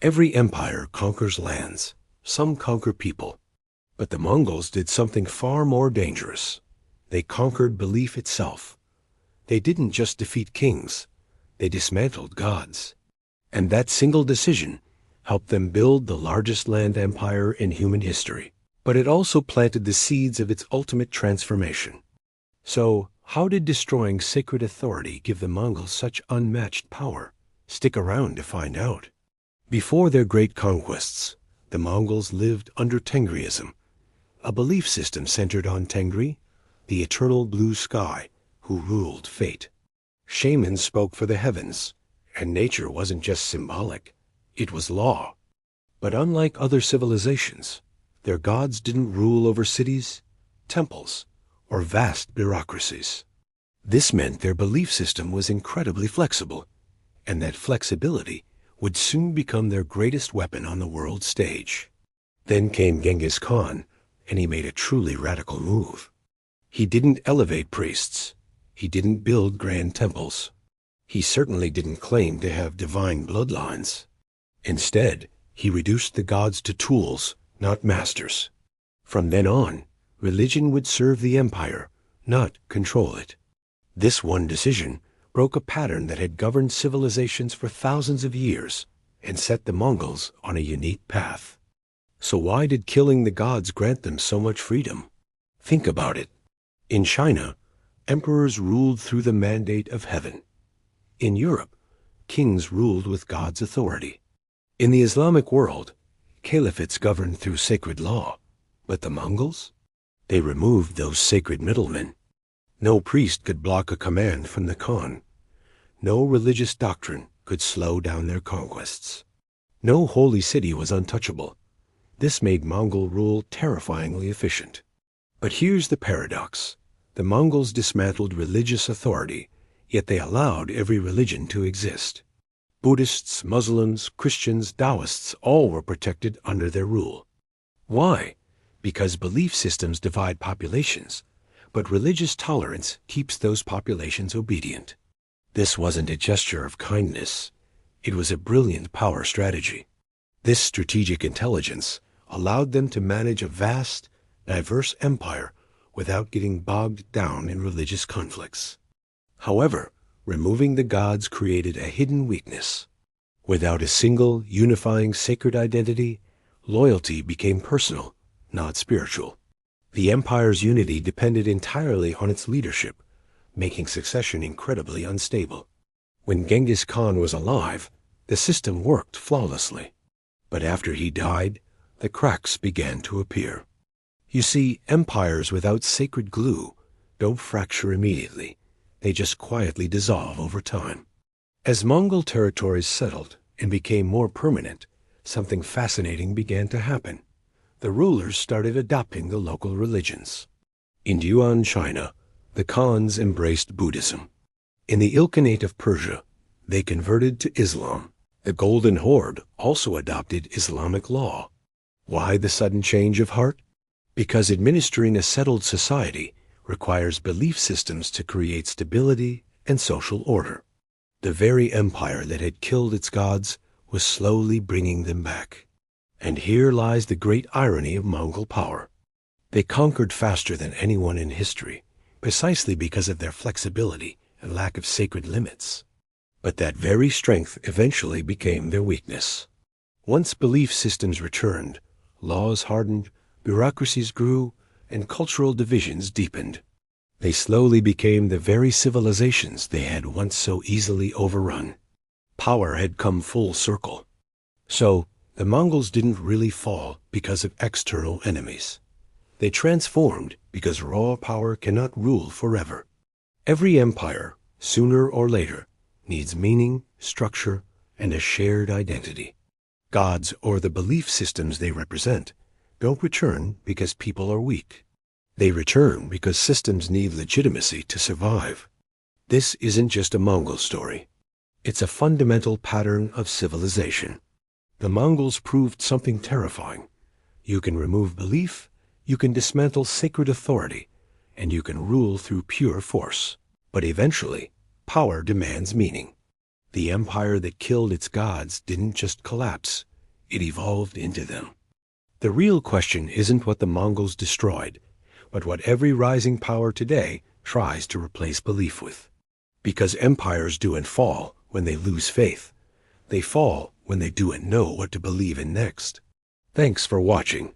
Every empire conquers lands. Some conquer people. But the Mongols did something far more dangerous. They conquered belief itself. They didn't just defeat kings. They dismantled gods. And that single decision helped them build the largest land empire in human history. But it also planted the seeds of its ultimate transformation. So, how did destroying sacred authority give the Mongols such unmatched power? Stick around to find out. Before their great conquests, the Mongols lived under Tengriism, a belief system centered on Tengri, the eternal blue sky, who ruled fate. Shamans spoke for the heavens, and nature wasn't just symbolic, it was law. But unlike other civilizations, their gods didn't rule over cities, temples, or vast bureaucracies. This meant their belief system was incredibly flexible, and that flexibility would soon become their greatest weapon on the world stage. Then came Genghis Khan, and he made a truly radical move. He didn't elevate priests. He didn't build grand temples. He certainly didn't claim to have divine bloodlines. Instead, he reduced the gods to tools, not masters. From then on, religion would serve the empire, not control it. This one decision broke a pattern that had governed civilizations for thousands of years and set the Mongols on a unique path. So why did killing the gods grant them so much freedom? Think about it. In China, emperors ruled through the mandate of heaven. In Europe, kings ruled with God's authority. In the Islamic world, caliphates governed through sacred law. But the Mongols? They removed those sacred middlemen. No priest could block a command from the Khan. No religious doctrine could slow down their conquests. No holy city was untouchable. This made Mongol rule terrifyingly efficient. But here's the paradox. The Mongols dismantled religious authority, yet they allowed every religion to exist. Buddhists, Muslims, Christians, Taoists, all were protected under their rule. Why? Because belief systems divide populations, but religious tolerance keeps those populations obedient. This wasn't a gesture of kindness. It was a brilliant power strategy. This strategic intelligence allowed them to manage a vast, diverse empire without getting bogged down in religious conflicts. However, removing the gods created a hidden weakness. Without a single, unifying sacred identity, loyalty became personal, not spiritual. The empire's unity depended entirely on its leadership, making succession incredibly unstable. When Genghis Khan was alive, the system worked flawlessly. But after he died, the cracks began to appear. You see, empires without sacred glue don't fracture immediately. They just quietly dissolve over time. As Mongol territories settled and became more permanent, something fascinating began to happen. The rulers started adopting the local religions. In Yuan, China, the Khans embraced Buddhism. In the Ilkhanate of Persia, they converted to Islam. The Golden Horde also adopted Islamic law. Why the sudden change of heart? Because administering a settled society requires belief systems to create stability and social order. The very empire that had killed its gods was slowly bringing them back. And here lies the great irony of Mongol power. They conquered faster than anyone in history, precisely because of their flexibility and lack of sacred limits. But that very strength eventually became their weakness. Once belief systems returned, laws hardened, bureaucracies grew, and cultural divisions deepened. They slowly became the very civilizations they had once so easily overrun. Power had come full circle. So, the Mongols didn't really fall because of external enemies. They transformed because raw power cannot rule forever. Every empire, sooner or later, needs meaning, structure, and a shared identity. Gods, or the belief systems they represent, don't return because people are weak. They return because systems need legitimacy to survive. This isn't just a Mongol story. It's a fundamental pattern of civilization. The Mongols proved something terrifying. You can remove belief, you can dismantle sacred authority, and you can rule through pure force. But eventually, power demands meaning. The empire that killed its gods didn't just collapse, it evolved into them. The real question isn't what the Mongols destroyed, but what every rising power today tries to replace belief with. Because empires don't fall when they lose faith. They fall when they don't know what to believe in next. Thanks for watching.